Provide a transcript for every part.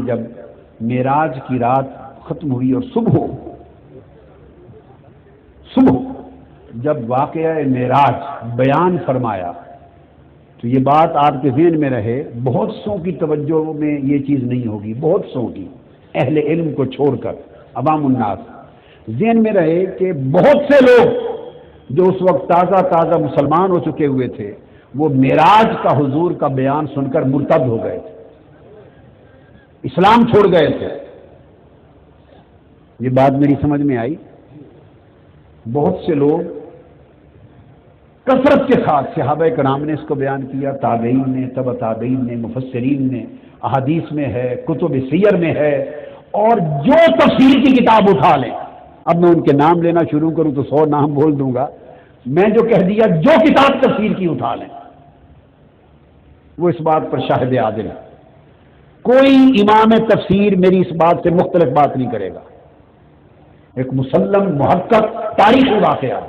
جب معراج کی رات ختم ہوئی اور صبح جب واقعہ معراج بیان فرمایا تو یہ بات آپ کے ذہن میں رہے، بہت سو کی توجہ میں یہ چیز نہیں ہوگی، بہت سو کی اہل علم کو چھوڑ کر عوام الناس ذہن میں رہے کہ بہت سے لوگ جو اس وقت تازہ مسلمان ہو چکے ہوئے تھے وہ معراج کا حضور کا بیان سن کر مرتد ہو گئے تھے، اسلام چھوڑ گئے تھے۔ یہ بات میری سمجھ میں آئی؟ بہت سے لوگ کثرت کے ساتھ صحابہ کرام نے اس کو بیان کیا، تابعین نے، تبع تابعین نے، مفسرین نے، احادیث میں ہے، کتب سیر میں ہے، اور جو تفسیر کی کتاب اٹھا لیں، اب میں ان کے نام لینا شروع کروں تو 100 نام بول دوں گا، میں جو کہہ دیا جو کتاب تفسیر کی اٹھا لیں وہ اس بات پر شاہد عادل ہے۔ کوئی امام تفسیر میری اس بات سے مختلف بات نہیں کرے گا، ایک مسلم محقق تاریخی واقعہ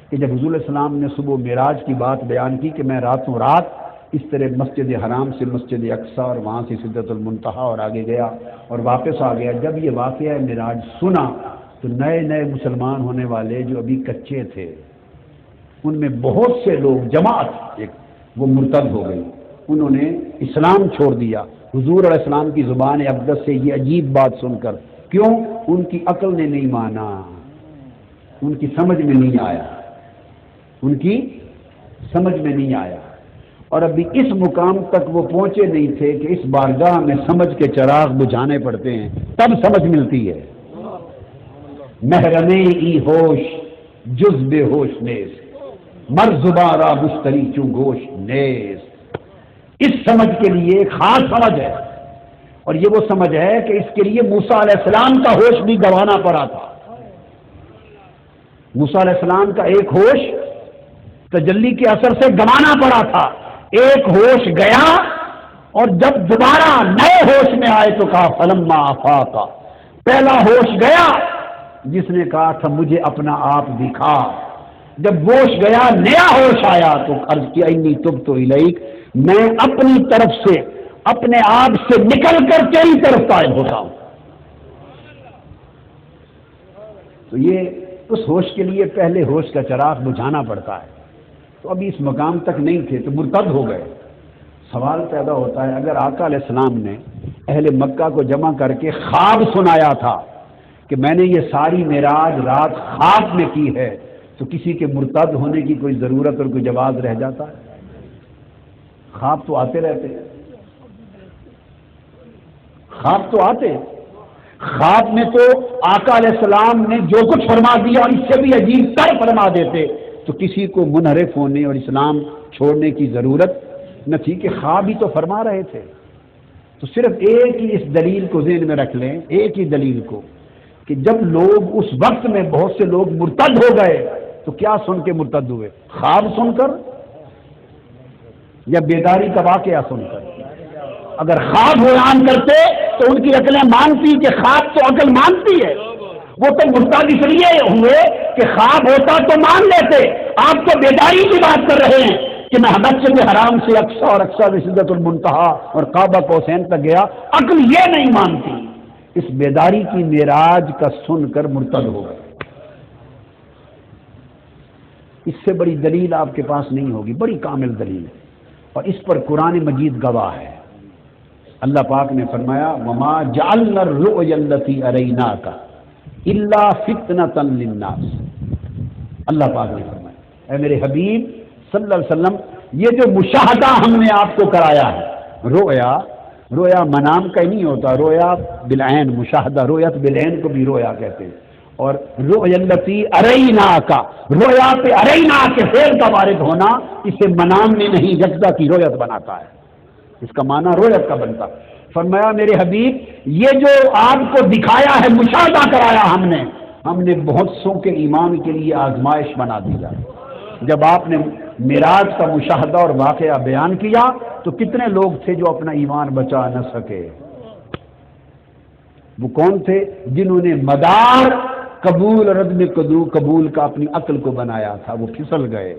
کہ جب حضور علیہ السلام نے صبح معراج کی بات بیان کی کہ میں راتوں رات اس طرح مسجد حرام سے مسجد اقصی اور وہاں سے سدرۃ المنتہا اور آگے گیا اور واپس آ گیا، جب یہ واقعہ معراج سنا تو نئے مسلمان ہونے والے جو ابھی کچے تھے ان میں بہت سے لوگ جماعت وہ مرتد ہو گئی، انہوں نے اسلام چھوڑ دیا حضور علیہ السلام کی زبان اقدس سے یہ عجیب بات سن کر۔ کیوں؟ ان کی عقل نے نہیں مانا، ان کی سمجھ میں نہیں آیا، ان کی سمجھ میں نہیں آیا، اور ابھی اس مقام تک وہ پہنچے نہیں تھے کہ اس بارگاہ میں سمجھ کے چراغ بجھانے پڑتے ہیں تب سمجھ ملتی ہے۔ محرمے ای ہوش جز بے ہوش نیز، مر زبارہ مشتری چوں گوش نیز۔ اس سمجھ کے لیے ایک خاص سمجھ ہے، اور یہ وہ سمجھ ہے کہ اس کے لیے موسیٰ علیہ السلام کا ہوش بھی گنوانا پڑا تھا۔ موسیٰ علیہ السلام کا ایک ہوش تجلی کے اثر سے گنوانا پڑا تھا، ایک ہوش گیا اور جب دوبارہ نئے ہوش میں آئے تو کہا فلما افاقا، پہلا ہوش گیا جس نے کہا تھا مجھے اپنا آپ دکھا، جب ہوش گیا نیا ہوش آیا تو عرض کیا انی تبت الیک، میں اپنی طرف سے اپنے آپ سے نکل کر تیری طرف قائم ہوتا ہوں۔ تو یہ اس ہوش کے لیے پہلے ہوش کا چراغ بجھانا پڑتا ہے، تو ابھی اس مقام تک نہیں تھے تو مرتد ہو گئے۔ سوال پیدا ہوتا ہے اگر آقا علیہ السلام نے اہل مکہ کو جمع کر کے خواب سنایا تھا کہ میں نے یہ ساری معراج رات خواب میں کی ہے تو کسی کے مرتد ہونے کی کوئی ضرورت اور کوئی جواز رہ جاتا ہے؟ خواب تو آتے رہتے، خواب تو آتے، خواب میں تو آقا علیہ السلام نے جو کچھ فرما دیا اور اس سے بھی عجیب تر فرما دیتے تو کسی کو منحرف ہونے اور اسلام چھوڑنے کی ضرورت نہ تھی کہ خواب ہی تو فرما رہے تھے۔ تو صرف ایک ہی اس دلیل کو ذہن میں رکھ لیں، ایک ہی دلیل کو، کہ جب لوگ اس وقت میں بہت سے لوگ مرتد ہو گئے تو کیا سن کے مرتد ہوئے؟ خواب سن کر یا بیداری کا واقعہ سن کر؟ اگر خواب بیان کرتے تو ان کی عقلیں مانتی کہ خواب تو عقل مانتی ہے، وہ تو مرتد اس لیے ہوئے کہ خواب ہوتا تو مان لیتے۔ آپ تو بیداری کی بات کر رہے ہیں کہ میں مسجد حرام سے اقصی اور اقصی سے سدرۃ المنتہا اور کعبہ قوسین تک گیا، عقل یہ نہیں مانتی، اس بیداری کی معراج کا سن کر مرتد ہو گئے۔ اس سے بڑی دلیل آپ کے پاس نہیں ہوگی، بڑی کامل دلیل ہے، اور اس پر قرآن مجید گواہ ہے۔ اللہ پاک نے فرمایا وما جعلنا الرؤيا التي اريناك الا فتنة للناس، اللہ پاک نے فرمایا اے میرے حبیب صلی اللہ علیہ وسلم یہ جو مشاہدہ ہم نے آپ کو کرایا ہے، رویا منام کا ہی نہیں ہوتا، رویا بالعین، مشاہدہ رویت بالعین کو بھی رویا کہتے ہیں، اور رؤیا التي اريناك، رویا پہ ارینا کے فعل کا وارد ہونا اسے منام میں نہیں یکزا کی رویت بناتا ہے، اس کا معنی رویت کا بنتا۔ فرمایا میرے حبیب یہ جو آپ کو دکھایا ہے، مشاہدہ کرایا ہم نے بہت سو کے ایمان کے لیے آزمائش بنا دیا۔ جب آپ نے معراج کا مشاہدہ اور واقعہ بیان کیا تو کتنے لوگ تھے جو اپنا ایمان بچا نہ سکے؟ وہ کون تھے؟ جنہوں نے مدار قبول اور عدم قبول کا اپنی عقل کو بنایا تھا، وہ پھسل گئے۔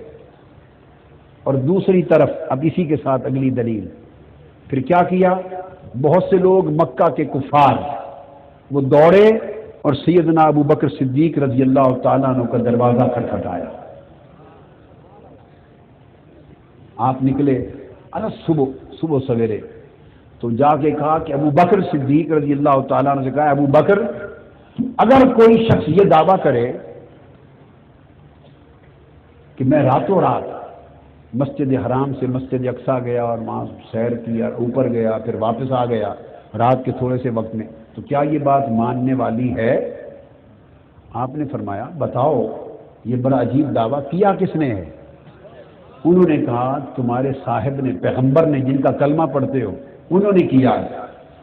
اور دوسری طرف اب اسی کے ساتھ اگلی دلیل، پھر کیا کیا؟ بہت سے لوگ مکہ کے کفار وہ دوڑے اور سیدنا ابو بکر صدیق رضی اللہ تعالیٰ عنہ کا دروازہ کھٹکھٹایا. آپ نکلے صبح سویرے تو جا کے کہا کہ ابو بکر صدیق رضی اللہ تعالیٰ عنہ سے کہا ابو بکر اگر کوئی شخص یہ دعویٰ کرے کہ میں راتوں رات مسجد حرام سے مسجد اقصیٰ گیا اور وہاں سیر کیا، اوپر گیا، پھر واپس آ گیا رات کے تھوڑے سے وقت میں، تو کیا یہ بات ماننے والی ہے؟ آپ نے فرمایا بتاؤ یہ بڑا عجیب دعویٰ کیا کس نے ہے؟ انہوں نے کہا تمہارے صاحب نے، پیغمبر نے جن کا کلمہ پڑھتے ہو انہوں نے کیا ہے.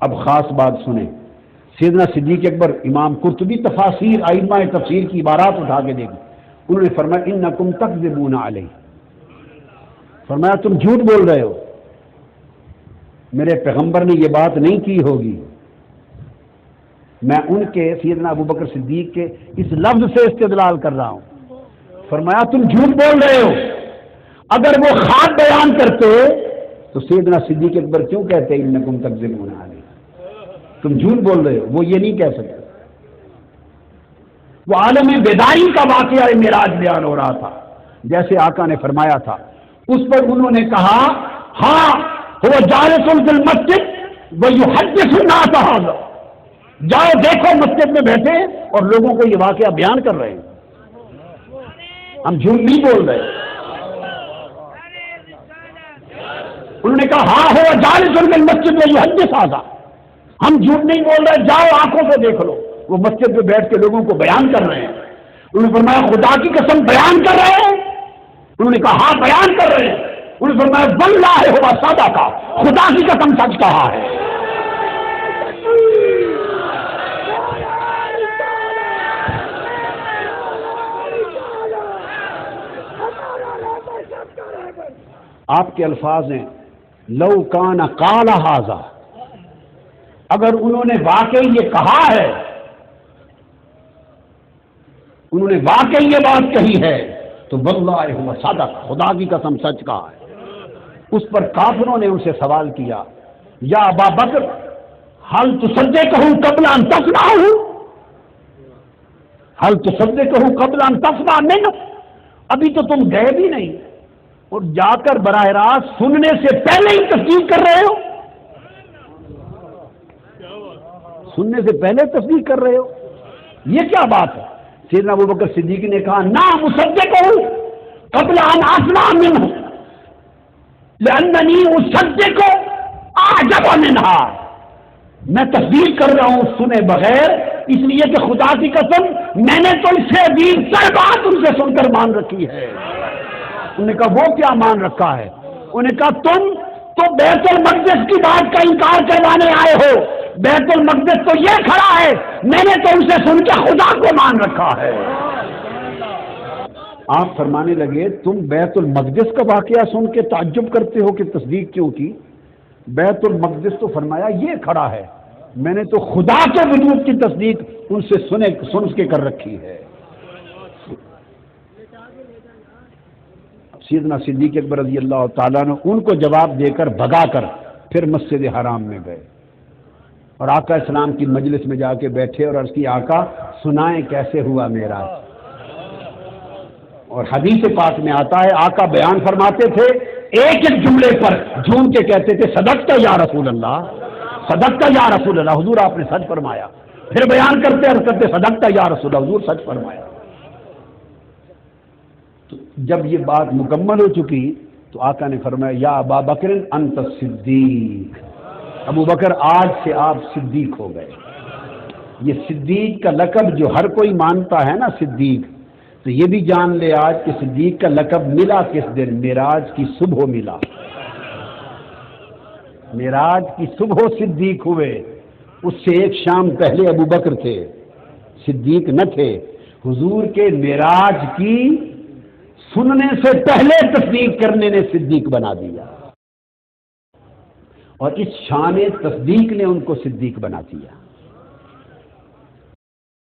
اب خاص بات سنیں، سیدنا صدیق اکبر، امام قرطبی تفاسیر ائمہ تفسیر کی عبارات اٹھا کے دیکھیں، انہوں نے فرمایا انکم تکذبون علیہ، فرمایا تم جھوٹ بول رہے ہو، میرے پیغمبر نے یہ بات نہیں کی ہوگی. میں ان کے سیدنا ابو بکر صدیق کے اس لفظ سے استدلال کر رہا ہوں. فرمایا تم جھوٹ بول رہے ہو، اگر وہ خواب بیان کرتے تو سیدنا صدیق اکبر کیوں کہتے انکم تکذبون علیہ؟ تم جھوٹ بول رہے ہو، وہ یہ نہیں کہہ سکتے. وہ عالم بیداری کا واقعہ معراج بیان ہو رہا تھا جیسے آقا نے فرمایا تھا. اس پر انہوں نے کہا ہاں وہ جالس فی المسجد ویحدث الناس ھذا، جاؤ دیکھو مسجد میں بیٹھے اور لوگوں کو یہ واقعہ بیان کر رہے ہیں، ہم جھوٹ نہیں بول رہے. انہوں نے کہا ہاں ہوا جالس فی المسجد ویحدث ھذا، ہم جھوٹ نہیں بول رہے، جاؤ آنکھوں سے دیکھ لو، وہ مسجد میں بیٹھ کے لوگوں کو بیان کر رہے ہیں. انہوں نے فرمایا خدا کی قسم بیان کر رہے ہیں؟ انہوں نے کہا ہاں بیان کر رہے ہیں. انہوں نے فرمایا واللہ ہوا صدقہ، خدا کی قسم سچ کہا ہے. آپ کے الفاظ ہیں لو کان قال ھذا، اگر انہوں نے واقعی یہ کہا ہے، انہوں نے واقعی یہ بات کہی ہے تو واللہ ہوا صادق، خدا کی قسم سچ کہا ہے. اس پر کافروں نے ان سے سوال کیا یا ابا بکر حل تصدقہ قبل ان تسمعہ، حل تصدقہ قبل ان تسمع منہ، ابھی تو تم گئے بھی نہیں اور جا کر براہ راست سننے سے پہلے ہی تصدیق کر رہے ہو، سننے سے پہلے تصدیق کر رہے ہو، یہ کیا بات ہے؟ سیدنا ابو بکر صدیق نے کہا نا مصدقہ قبل ان اسمع منہ لاننی اصدق اعجب منہا، میں تصدیق کر رہا ہوں سنے بغیر اس لیے کہ خدا کی قسم میں نے تو اس سے عجیب تر بات ان سے سن کر مان رکھی ہے. انہوں نے کہا وہ کیا مان رکھا ہے؟ انہوں نے کہا تم تو بیت المقدس کی بات کا انکار کروانے آئے ہو، بیت المقدس تو یہ کھڑا ہے، میں نے تو ان سے سن کے خدا کو مان رکھا ہے. آپ فرمانے لگے تم بیت المقدس کا واقعہ سن کے تعجب کرتے ہو کہ تصدیق کیوں کی؟ بیت المقدس تو فرمایا یہ کھڑا ہے، میں نے تو خدا کے وجود کی تصدیق ان سے سن کے کر رکھی ہے. سیدنا صدیق اکبر رضی اللہ تعالیٰ نے ان کو جواب دے کر بھگا کر پھر مسجد حرام میں گئے اور آقا اسلام کی مجلس میں جا کے بیٹھے اور عرض کی آقا سنائیں کیسے ہوا معراج. اور حدیث پاک میں آتا ہے آقا بیان فرماتے تھے ایک ایک جملے پر جھوم کے کہتے تھے صدقت یا رسول اللہ، صدقت یا رسول اللہ، حضور آپ نے سچ فرمایا. پھر بیان کرتے عرض کرتے صدقت یا رسول اللہ، حضور سچ فرمایا. تو جب یہ بات مکمل ہو چکی تو آقا نے فرمایا یا ابا بکر انت صدیق، ابو بکر آج سے آپ صدیق ہو گئے. یہ صدیق کا لقب جو ہر کوئی مانتا ہے نا صدیق، تو یہ بھی جان لے آج کہ صدیق کا لقب ملا کس دن؟ معراج کی صبح ملا. معراج کی صبح صدیق ہوئے. اس سے ایک شام پہلے ابو بکر تھے، صدیق نہ تھے. حضور کے معراج کی سننے سے پہلے تصدیق کرنے نے صدیق بنا دیا اور اس شان تصدیق نے ان کو صدیق بنا دیا.